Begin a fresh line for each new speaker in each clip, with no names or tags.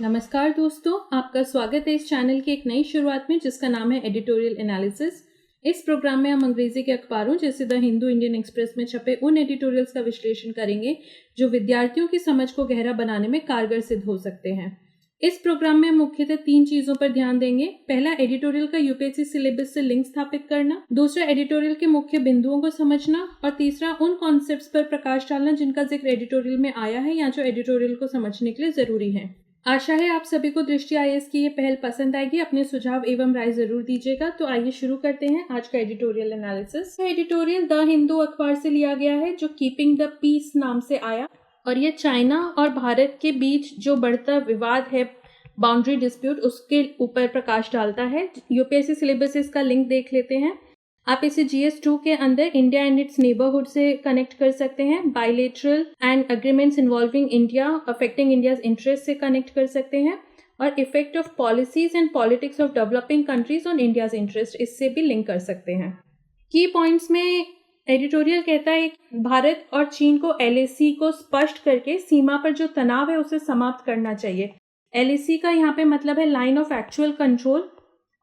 नमस्कार दोस्तों, आपका स्वागत है इस चैनल की एक नई शुरुआत में जिसका नाम है एडिटोरियल एनालिसिस। इस प्रोग्राम में हम अंग्रेजी के अखबारों जैसे द हिंदू, इंडियन एक्सप्रेस में छपे उन एडिटोरियल्स का विश्लेषण करेंगे जो विद्यार्थियों की समझ को गहरा बनाने में कारगर सिद्ध हो सकते हैं। इस प्रोग्राम में हम मुख्यतः 3 चीजों पर ध्यान देंगे। पहला, एडिटोरियल का यूपीएससी सिलेबस से लिंक स्थापित करना। दूसरा, एडिटोरियल के मुख्य बिंदुओं को समझना। और तीसरा, उन कॉन्सेप्ट्स पर प्रकाश डालना जिनका जिक्र एडिटोरियल में आया है या जो एडिटोरियल को समझने के लिए जरूरी है। आशा है आप सभी को दृष्टि आईएएस की ये पहल पसंद आएगी। अपने सुझाव एवं राय जरूर दीजिएगा। तो आइए शुरू करते हैं आज का editorial analysis. Editorial the Hindu अखबार से लिया गया है जो कीपिंग द पीस नाम से आया, और ये चाइना और भारत के बीच जो बढ़ता विवाद है, बाउंड्री डिस्प्यूट, उसके ऊपर प्रकाश डालता है। यूपीएससी सिलेबस से इसका लिंक देख लेते हैं। आप इसे GS2 के अंदर इंडिया एंड इट्स नेबरहुड से कनेक्ट कर सकते हैं। Bilateral and agreements involving India affecting India's interest से कनेक्ट कर सकते हैं। और effect of policies and politics of developing countries on India's interest, इससे भी लिंक कर सकते हैं। की पॉइंट्स में एडिटोरियल कहता है भारत और चीन को LAC को स्पष्ट करके सीमा पर जो तनाव है उसे समाप्त करना चाहिए। LAC का यहाँ पे मतलब है लाइन ऑफ एक्चुअल कंट्रोल,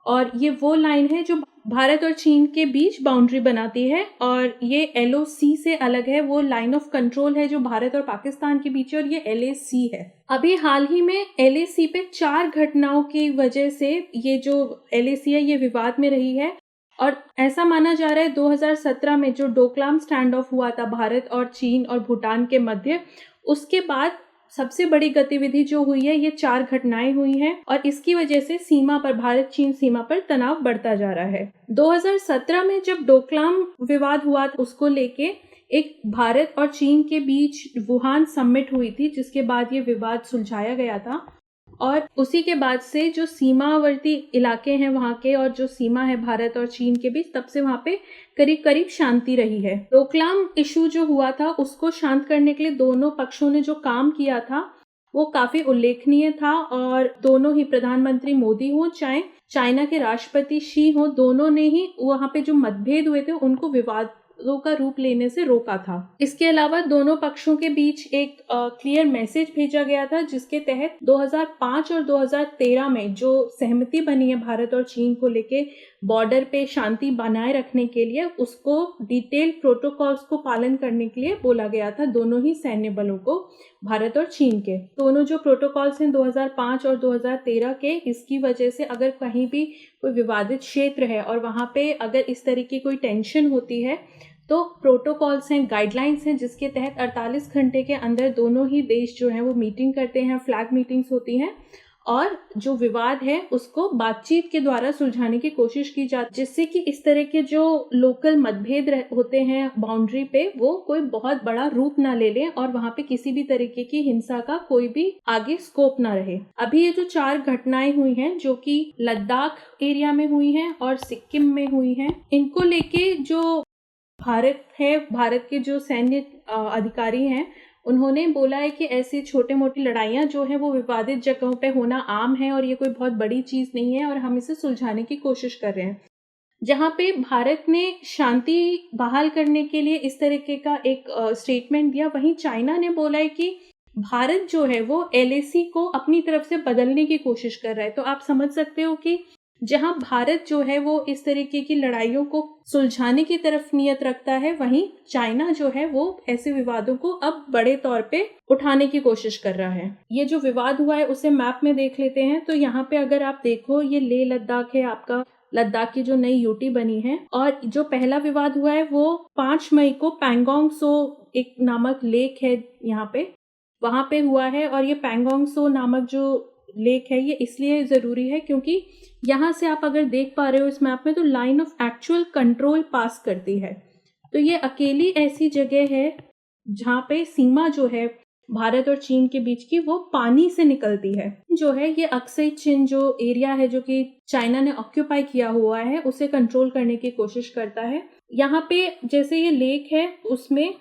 और ये वो लाइन है जो भारत और चीन के बीच बाउंड्री बनाती है। और ये LOC से अलग है, वो लाइन ऑफ कंट्रोल है जो भारत और पाकिस्तान के बीच है, और ये LAC है। अभी हाल ही में LAC पे 4 घटनाओं की वजह से ये जो LAC है ये विवाद में रही है। और ऐसा माना जा रहा है 2017 में जो डोकलाम स्टैंड ऑफ हुआ था भारत और चीन और भूटान के मध्य, उसके बाद सबसे बड़ी गतिविधि जो हुई है ये 4 घटनाएं हुई हैं, और इसकी वजह से सीमा पर, भारत चीन सीमा पर तनाव बढ़ता जा रहा है। 2017 में जब डोकलाम विवाद हुआ उसको लेके एक भारत और चीन के बीच वुहान समिट हुई थी, जिसके बाद ये विवाद सुलझाया गया था। और उसी के बाद से जो सीमावर्ती इलाके हैं वहाँ के, और जो सीमा है भारत और चीन के बीच, तब से वहाँ पे करीब करीब शांति रही है। डोकलाम इशू जो हुआ था उसको शांत करने के लिए दोनों पक्षों ने जो काम किया था वो काफी उल्लेखनीय था। और दोनों ही, प्रधानमंत्री मोदी हो चाहे चाइना के राष्ट्रपति शी हो, दोनों ने ही वहाँ पे जो मतभेद हुए थे उनको विवादों का रूप लेने से रोका था। इसके अलावा दोनों पक्षों के बीच एक क्लियर मैसेज भेजा गया था, जिसके तहत 2005 और 2013 में जो सहमति बनी है भारत और चीन को लेके बॉर्डर पे शांति बनाए रखने के लिए, उसको डिटेल प्रोटोकॉल्स को पालन करने के लिए बोला गया था दोनों ही सैन्य बलों को, भारत और चीन के। दोनों जो प्रोटोकॉल्स हैं 2005 और 2013 के, इसकी वजह से अगर कहीं भी कोई विवादित क्षेत्र है और वहाँ पे अगर इस तरह की कोई टेंशन होती है तो प्रोटोकॉल्स हैं, गाइडलाइंस हैं, जिसके तहत 48 घंटे के अंदर दोनों ही देश जो हैं वो मीटिंग करते हैं, फ्लैग मीटिंग्स होती हैं, और जो विवाद है उसको बातचीत के द्वारा सुलझाने की कोशिश की जाती, जिससे कि इस तरह के जो लोकल मतभेद होते हैं बाउंड्री पे वो कोई बहुत बड़ा रूप ना ले लें और वहां पे किसी भी तरीके की हिंसा का कोई भी आगे स्कोप ना रहे। अभी ये जो 4 घटनाएं हुई हैं जो कि लद्दाख एरिया में हुई हैं और सिक्किम में हुई हैं, इनको लेके जो भारत है, भारत के जो सैन्य अधिकारी हैं, उन्होंने बोला है कि ऐसी छोटे मोटी लड़ाइयाँ जो हैं वो विवादित जगहों पे होना आम है और ये कोई बहुत बड़ी चीज़ नहीं है, और हम इसे सुलझाने की कोशिश कर रहे हैं। जहाँ पे भारत ने शांति बहाल करने के लिए इस तरीके का एक स्टेटमेंट दिया, वहीं चाइना ने बोला है कि भारत जो है वो LAC को अपनी तरफ से बदलने की कोशिश कर रहा है। तो आप समझ सकते हो कि जहां भारत जो है वो इस तरीके की लड़ाइयों को सुलझाने की तरफ नियत रखता है, वहीं चाइना जो है वो ऐसे विवादों को अब बड़े तौर पे उठाने की कोशिश कर रहा है। ये जो विवाद हुआ है उसे मैप में देख लेते हैं। तो यहाँ पे अगर आप देखो, ये लेह लद्दाख है, आपका लद्दाख की जो नई UT बनी है, और जो पहला विवाद हुआ है वो 5 मई को पैंगोंग सो एक नामक लेक है यहाँ पे, वहां पे हुआ है। और ये पैंगोंग सो नामक जो लेक है ये इसलिए जरूरी है क्योंकि यहाँ से आप अगर देख पा रहे हो इस मैप में, तो लाइन ऑफ एक्चुअल कंट्रोल पास करती है। तो ये अकेली ऐसी जगह है जहाँ पे सीमा जो है भारत और चीन के बीच की वो पानी से निकलती है। जो है ये अक्सई चिन जो एरिया है जो कि चाइना ने ऑक्यूपाई किया हुआ है, उसे कंट्रोल करने की कोशिश करता है। यहाँ पे जैसे ये लेक है, उसमें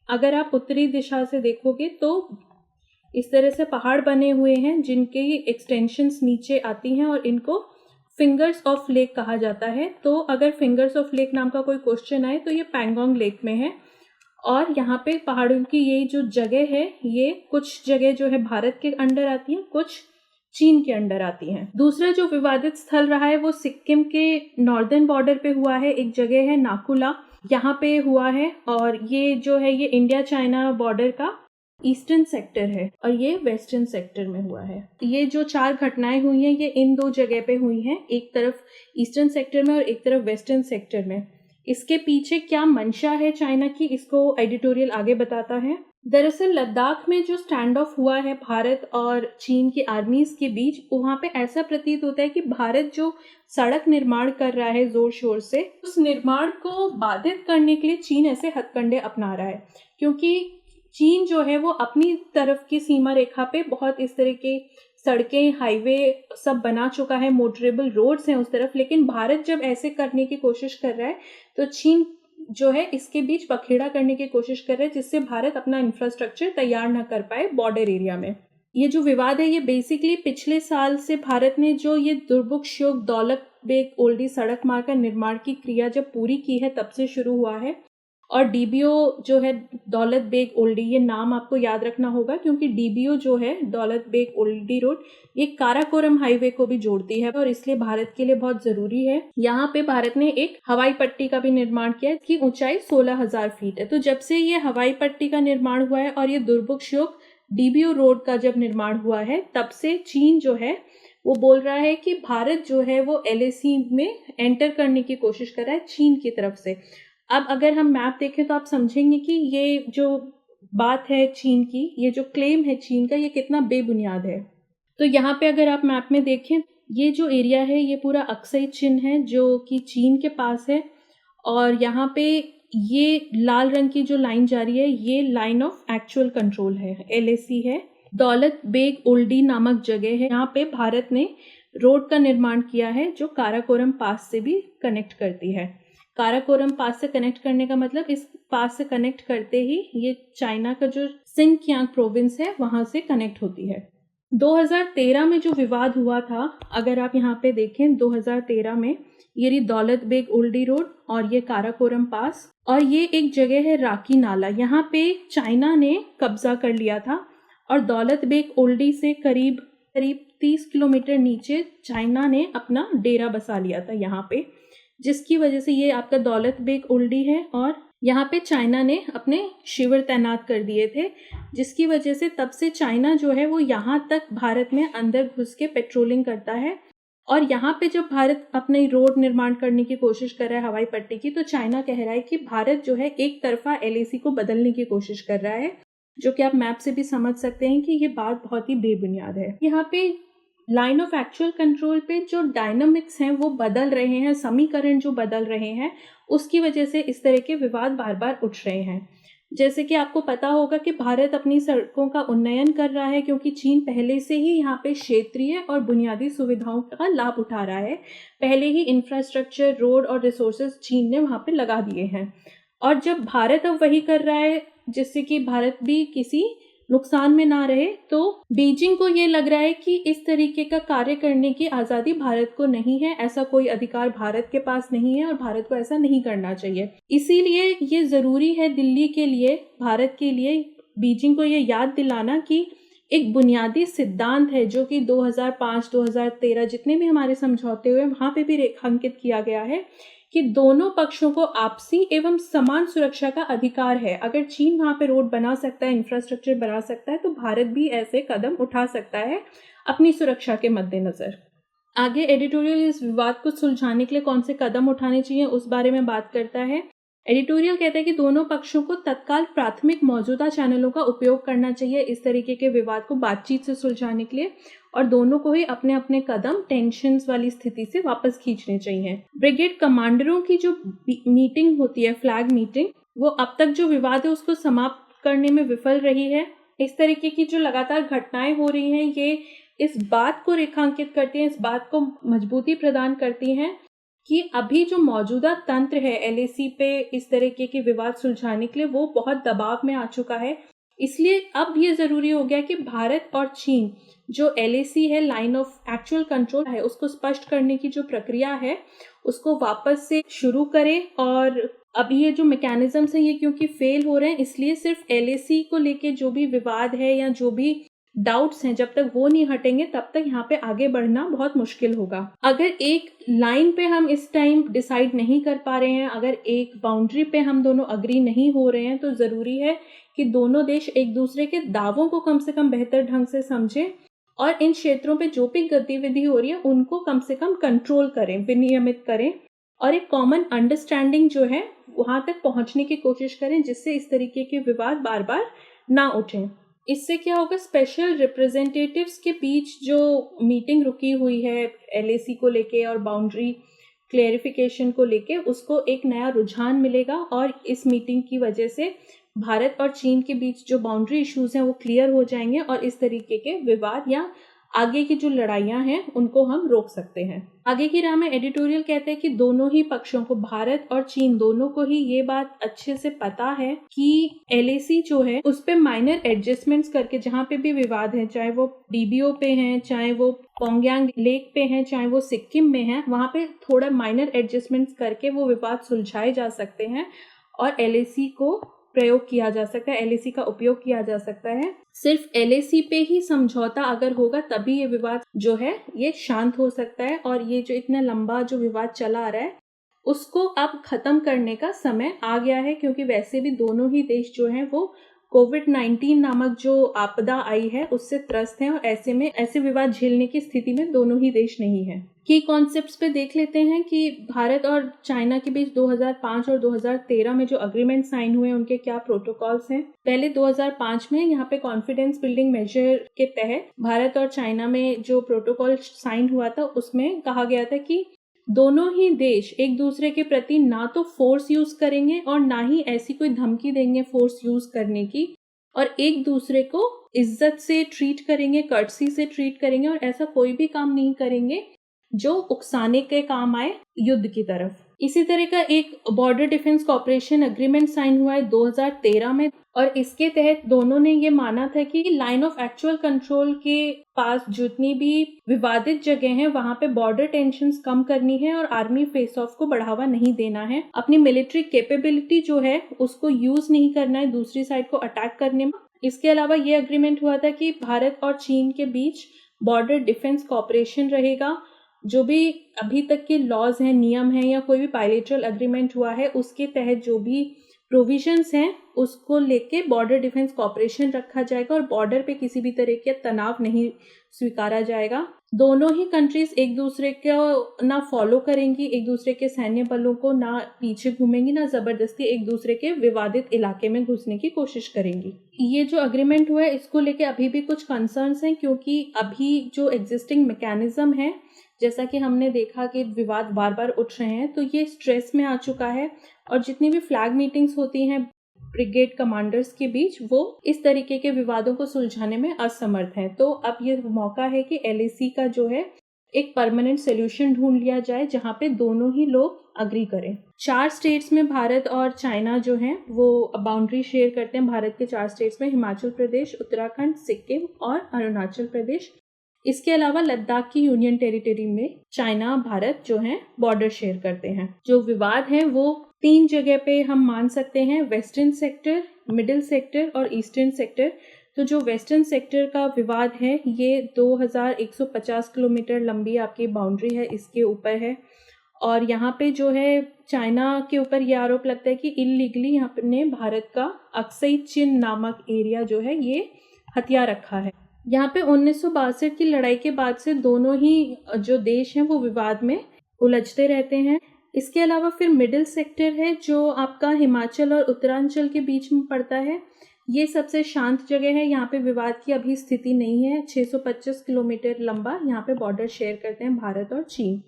अगर आप उत्तरी दिशा से देखोगे तो इस तरह से पहाड़ बने हुए हैं जिनके एक्सटेंशंस नीचे आती हैं, और इनको फिंगर्स ऑफ लेक कहा जाता है। तो अगर फिंगर्स ऑफ लेक नाम का कोई क्वेश्चन आए तो ये पैंगोंग लेक में है। और यहाँ पे पहाड़ों की ये जो जगह है, ये कुछ जगह जो है भारत के अंडर आती है, कुछ चीन के अंडर आती हैं। दूसरा जो विवादित स्थल रहा है वो सिक्किम के नॉर्दर्न बॉर्डर पे हुआ है। एक जगह है नाकुला, यहाँ पे हुआ है, और ये जो है ये इंडिया चाइना बॉर्डर का ईस्टर्न सेक्टर है और ये वेस्टर्न सेक्टर में हुआ है। ये जो 4 घटनाएं हुई हैं ये इन 2 जगह पे हुई हैं, एक तरफ ईस्टर्न सेक्टर में और एक तरफ वेस्टर्न सेक्टर में। इसके पीछे क्या मंशा है चाइना की, इसको एडिटोरियल आगे बताता है। दरअसल लद्दाख में जो स्टैंड ऑफ हुआ है भारत और चीन की आर्मीज के बीच, वहां पे ऐसा प्रतीत होता है कि भारत जो सड़क निर्माण कर रहा है जोर शोर से, उस निर्माण को बाधित करने के लिए चीन ऐसे हथकंडे अपना रहा है। क्योंकि चीन जो है वो अपनी तरफ की सीमा रेखा पे बहुत इस तरह के सड़कें, हाईवे सब बना चुका है, मोटरेबल रोड्स हैं उस तरफ, लेकिन भारत जब ऐसे करने की कोशिश कर रहा है तो चीन जो है इसके बीच बखेड़ा करने की कोशिश कर रहा है, जिससे भारत अपना इंफ्रास्ट्रक्चर तैयार न कर पाए बॉर्डर एरिया में। ये जो विवाद है ये बेसिकली पिछले साल से भारत ने जो ये दुर्बुक्षयोग दौलत बेग ओल्डी सड़क मार्ग का निर्माण की क्रिया जब पूरी की है तब से शुरू हुआ है। और डीबीओ जो है दौलत बेग ओल्डी, ये नाम आपको याद रखना होगा क्योंकि डीबीओ जो है दौलत बेग ओल्डी रोड, ये काराकोरम हाईवे को भी जोड़ती है और इसलिए भारत के लिए बहुत जरूरी है। यहाँ पे भारत ने एक हवाई पट्टी का भी निर्माण किया है, इसकी ऊंचाई 16,000 फीट है। तो जब से ये हवाई पट्टी का निर्माण हुआ है और ये दुर्बुक्षयोग डीबीओ रोड का जब निर्माण हुआ है, तब से चीन जो है वो बोल रहा है कि भारत जो है वो LAC में एंटर करने की कोशिश कर रहा है चीन की तरफ से। अब अगर हम मैप देखें तो आप समझेंगे कि ये जो बात है चीन की, ये जो क्लेम है चीन का, ये कितना बेबुनियाद है। तो यहाँ पे अगर आप मैप में देखें, ये जो एरिया है ये पूरा अक्साई चिन है जो कि चीन के पास है, और यहाँ पे ये लाल रंग की जो लाइन जा रही है ये लाइन ऑफ एक्चुअल कंट्रोल है, LAC है। दौलत बेग ओल्डी नामक जगह है, यहाँ पे भारत ने रोड का निर्माण किया है जो काराकोरम पास से भी कनेक्ट करती है। काराकोरम पास से कनेक्ट करने का मतलब इस पास से कनेक्ट करते ही ये चाइना का जो सिंकियांग प्रोविंस है वहां से कनेक्ट होती है। 2013 में जो विवाद हुआ था, अगर आप यहाँ पे देखें 2013 में, ये दौलत बेग ओल्डी रोड और ये काराकोरम पास, और ये एक जगह है राकी नाला, यहाँ पे चाइना ने कब्जा कर लिया था और दौलत बेग ओल्डी से करीब 30 किलोमीटर नीचे चाइना ने अपना डेरा बसा लिया था यहाँ पे, जिसकी वजह से ये आपका दौलत बेग ओल्डी है और यहाँ पे चाइना ने अपने शिविर तैनात कर दिए थे, जिसकी वजह से तब से चाइना जो है वो यहाँ तक भारत में अंदर घुस के पेट्रोलिंग करता है। और यहाँ पे जब भारत अपने रोड निर्माण करने की कोशिश कर रहा है हवाई पट्टी की, तो चाइना कह रहा है कि भारत जो है एक तरफा LAC को बदलने की कोशिश कर रहा है, जो कि आप मैप से भी समझ सकते हैं कि ये बात बहुत ही बेबुनियाद है। यहाँ पे लाइन ऑफ एक्चुअल कंट्रोल पे जो डायनामिक्स हैं वो बदल रहे हैं, समीकरण जो बदल रहे हैं, उसकी वजह से इस तरह के विवाद बार बार उठ रहे हैं। जैसे कि आपको पता होगा कि भारत अपनी सड़कों का उन्नयन कर रहा है क्योंकि चीन पहले से ही यहाँ पे क्षेत्रीय और बुनियादी सुविधाओं का लाभ उठा रहा है। पहले ही इंफ्रास्ट्रक्चर, रोड और रिसोर्सेज चीन ने वहाँ पे लगा दिए हैं, और जब भारत अब वही कर रहा है जिससे कि भारत भी किसी नुकसान में ना रहे, तो बीजिंग को ये लग रहा है कि इस तरीके का कार्य करने की आज़ादी भारत को नहीं है, ऐसा कोई अधिकार भारत के पास नहीं है और भारत को ऐसा नहीं करना चाहिए। इसीलिए ये ज़रूरी है दिल्ली के लिए, भारत के लिए, बीजिंग को ये याद दिलाना कि एक बुनियादी सिद्धांत है जो कि 2005-2013 जितने भी हमारे समझौते हुए वहाँ पे भी रेखांकित किया गया है कि दोनों पक्षों को आपसी एवं समान सुरक्षा का अधिकार है। अगर चीन वहाँ पे रोड बना सकता है, इंफ्रास्ट्रक्चर बना सकता है, तो भारत भी ऐसे कदम उठा सकता है अपनी सुरक्षा के मद्देनजर। आगे एडिटोरियल इस विवाद को सुलझाने के लिए कौन से कदम उठाने चाहिए उस बारे में बात करता है। एडिटोरियल कहता है कि दोनों पक्षों को तत्काल प्राथमिक मौजूदा चैनलों का उपयोग करना चाहिए इस तरीके के विवाद को बातचीत से सुलझाने के लिए, और दोनों को ही अपने अपने कदम टेंशन वाली स्थिति से वापस खींचने चाहिए। ब्रिगेड कमांडरों की जो मीटिंग होती है, फ्लैग मीटिंग, वो अब तक जो विवाद है उसको समाप्त करने में विफल रही है। इस तरीके की जो लगातार घटनाएं हो रही हैं ये इस बात को रेखांकित करती हैं, इस बात को मजबूती प्रदान करती हैं कि अभी जो मौजूदा तंत्र है LAC पे इस तरीके के विवाद सुलझाने के लिए वो बहुत दबाव में आ चुका है। इसलिए अब ये जरूरी हो गया कि भारत और चीन जो LAC है, लाइन ऑफ एक्चुअल कंट्रोल है, उसको स्पष्ट करने की जो प्रक्रिया है उसको वापस से शुरू करें। और अब ये जो मैकेनिज्म्स हैं ये क्योंकि फेल हो रहे हैं, इसलिए सिर्फ LAC को लेके जो भी विवाद है या जो भी डाउट्स हैं, जब तक वो नहीं हटेंगे तब तक यहाँ पे आगे बढ़ना बहुत मुश्किल होगा। अगर एक लाइन पे हम इस टाइम डिसाइड नहीं कर पा रहे हैं, अगर एक बाउंड्री पे हम दोनों अग्री नहीं हो रहे हैं, तो ज़रूरी है कि दोनों देश एक दूसरे के दावों को कम से कम बेहतर ढंग से समझें और इन क्षेत्रों पे जो भी गतिविधि हो रही है उनको कम से कम कंट्रोल करें, विनियमित करें और एक कॉमन अंडरस्टैंडिंग जो है वहां तक पहुंचने की कोशिश करें, जिससे इस तरीके के विवाद बार बार ना उठें। इससे क्या होगा, स्पेशल रिप्रेजेंटेटिव्स के बीच जो मीटिंग रुकी हुई है एलएसी को लेके और बाउंड्री क्लेरिफिकेशन को लेके, उसको एक नया रुझान मिलेगा और इस मीटिंग की वजह से भारत और चीन के बीच जो बाउंड्री इश्यूज हैं वो क्लियर हो जाएंगे और इस तरीके के विवाद या आगे की जो लड़ाइयां हैं उनको हम रोक सकते हैं। आगे की राह में एडिटोरियल कहते हैं कि दोनों ही पक्षों को, भारत और चीन दोनों को ही ये बात अच्छे से पता है कि एलएसी जो है उस पे माइनर एडजस्टमेंट्स करके, जहाँ पे भी विवाद है, चाहे वो डीबीओ पे है, चाहे वो पोंगयांग लेक पे है, चाहे वो सिक्किम में है, वहाँ पे थोड़ा माइनर एडजस्टमेंट्स करके वो विवाद सुलझाए जा सकते हैं और एलएसी को प्रयोग किया जा सकता है, एलएसी का उपयोग किया जा सकता है। सिर्फ एलएसी पे ही समझौता अगर होगा तभी ये विवाद जो है ये शांत हो सकता है और ये जो इतना लंबा जो विवाद चला आ रहा है उसको अब खत्म करने का समय आ गया है, क्योंकि वैसे भी दोनों ही देश जो हैं वो कोविड-19 नामक जो आपदा आई है उससे त्रस्त हैं और ऐसे में ऐसे विवाद झेलने की स्थिति में दोनों ही देश नहीं है। की कॉन्सेप्ट्स पे देख लेते हैं कि भारत और चाइना के बीच 2005 और 2013 में जो अग्रीमेंट साइन हुए उनके क्या प्रोटोकॉल्स हैं। पहले 2005 में यहाँ पे कॉन्फिडेंस बिल्डिंग मेजर के तहत भारत और चाइना में जो प्रोटोकॉल साइन हुआ था उसमें कहा गया था कि दोनों ही देश एक दूसरे के प्रति ना तो फोर्स यूज करेंगे और ना ही ऐसी कोई धमकी देंगे फोर्स यूज करने की, और एक दूसरे को इज्जत से ट्रीट करेंगे, कर्टसी से ट्रीट करेंगे और ऐसा कोई भी काम नहीं करेंगे जो उकसाने के काम आए युद्ध की तरफ। इसी तरह का एक border defence cooperation agreement sign हुआ है 2013 में और इसके तहत दोनों ने ये माना था कि लाइन ऑफ एक्चुअल कंट्रोल के पास जितनी भी विवादित जगह हैं वहां पे बॉर्डर टेंशन्स कम करनी है और आर्मी फेस ऑफ को बढ़ावा नहीं देना है। अपनी मिलिट्री कैपेबिलिटी जो है उसको यूज नहीं करना है दूसरी साइड को अटैक करने में। इसके अलावा ये अग्रीमेंट हुआ था कि भारत और चीन के बीच बॉर्डर डिफेंस कॉपरेशन रहेगा। जो भी अभी तक के लॉज हैं, नियम हैं या कोई भी बायलैटरल एग्रीमेंट हुआ है उसके तहत जो भी प्रोविजंस हैं उसको लेके बॉर्डर डिफेंस कॉपरेशन रखा जाएगा और बॉर्डर पे किसी भी तरह के तनाव नहीं स्वीकारा जाएगा। दोनों ही कंट्रीज एक दूसरे को ना फॉलो करेंगी, एक दूसरे के सैन्य बलों को ना पीछे घूमेंगी, ना जबरदस्ती एक दूसरे के विवादित इलाके में घुसने की कोशिश करेंगी। ये जो अग्रीमेंट हुआ है इसको लेके अभी भी कुछ कंसर्न्स हैं, क्योंकि अभी जो एग्जिस्टिंग मैकेनिज्म है, जैसा कि हमने देखा कि विवाद बार बार उठ रहे हैं, तो ये स्ट्रेस में आ चुका है और जितनी भी फ्लैग मीटिंग्स होती हैं ब्रिगेड कमांडर्स के बीच वो इस तरीके के विवादों को सुलझाने में असमर्थ हैं। तो अब ये मौका है कि एलएसी का जो है एक परमानेंट सोल्यूशन ढूंढ लिया जाए जहां पे दोनों ही लोग अग्री करें। 4 स्टेट्स में भारत और चाइना जो हैं वो बाउंड्री शेयर करते हैं। भारत के 4 स्टेट्स में हिमाचल प्रदेश, उत्तराखंड, सिक्किम और अरुणाचल प्रदेश। इसके अलावा लद्दाख की यूनियन टेरिटरी में चाइना भारत जो है बॉर्डर शेयर करते हैं। जो विवाद है वो 3 जगह पे हम मान सकते हैं, वेस्टर्न सेक्टर, मिडिल सेक्टर और ईस्टर्न सेक्टर। तो जो वेस्टर्न सेक्टर का विवाद है ये 2150 किलोमीटर लंबी आपकी बाउंड्री है, इसके ऊपर है और यहाँ पे जो है चाइना के ऊपर ये आरोप लगता है कि इलीगली यहाँ ने भारत का अक्सई चिन नामक एरिया जो है ये हथिया रखा है। यहाँ पे 1962 की लड़ाई के बाद से दोनों ही जो देश हैं वो विवाद में उलझते रहते हैं। इसके अलावा फिर मिडिल सेक्टर है जो आपका हिमाचल और उत्तरांचल के बीच में पड़ता है। ये सबसे शांत जगह है, यहाँ पे विवाद की अभी स्थिति नहीं है। 625 किलोमीटर लंबा यहाँ पे बॉर्डर शेयर करते हैं भारत और चीन।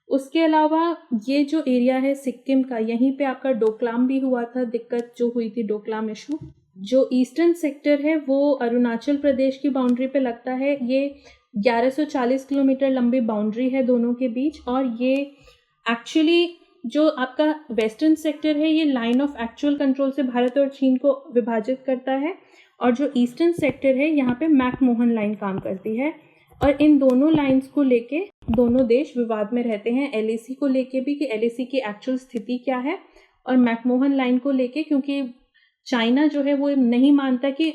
उसके अलावा ये जो एरिया है सिक्किम का, यहीं पे आपका डोकलाम भी हुआ था, दिक्कत जो हुई थी डोकलाम इशू। जो ईस्टर्न सेक्टर है वो अरुणाचल प्रदेश की बाउंड्री पे लगता है। ये 1140 किलोमीटर लंबी बाउंड्री है दोनों के बीच और ये एक्चुअली जो आपका वेस्टर्न सेक्टर है ये लाइन ऑफ एक्चुअल कंट्रोल से भारत और चीन को विभाजित करता है और जो ईस्टर्न सेक्टर है यहाँ पे मैकमोहन लाइन काम करती है और इन दोनों लाइंस को लेके दोनों देश विवाद में रहते हैं। एलएसी को लेके भी कि एलएसी की एक्चुअल स्थिति क्या है, और मैकमोहन लाइन को लेके क्योंकि चाइना जो है वो नहीं मानता कि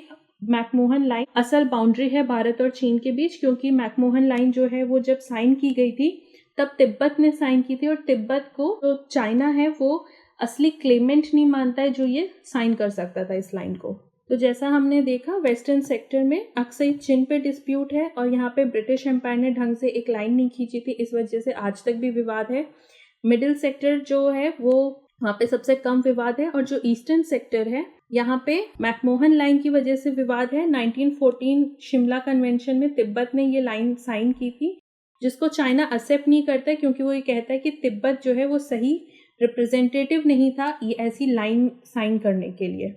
मैकमोहन लाइन असल बाउंड्री है भारत और चीन के बीच, क्योंकि मैकमोहन लाइन जो है वो जब साइन की गई थी तब तिब्बत ने साइन की थी, और तिब्बत को जो चाइना है वो असली क्लेमेंट नहीं मानता है जो ये साइन कर सकता था इस लाइन को। तो जैसा हमने देखा, वेस्टर्न सेक्टर में अक्सई चिन पे डिस्प्यूट है, और यहाँ पे ब्रिटिश एम्पायर ने ढंग से एक लाइन नहीं खींची थी, इस वजह से आज तक भी विवाद है। मिडिल सेक्टर जो है वो वहाँ पे सबसे कम विवाद है, और जो ईस्टर्न सेक्टर है यहाँ पे मैकमोहन लाइन की वजह से विवाद है। 1914 शिमला कन्वेंशन में तिब्बत ने ये लाइन साइन की थी, जिसको चाइना एक्सेप्ट नहीं करता, क्योंकि वो ये कहता है कि तिब्बत जो है वो सही रिप्रेजेंटेटिव नहीं था ये ऐसी लाइन साइन करने के लिए।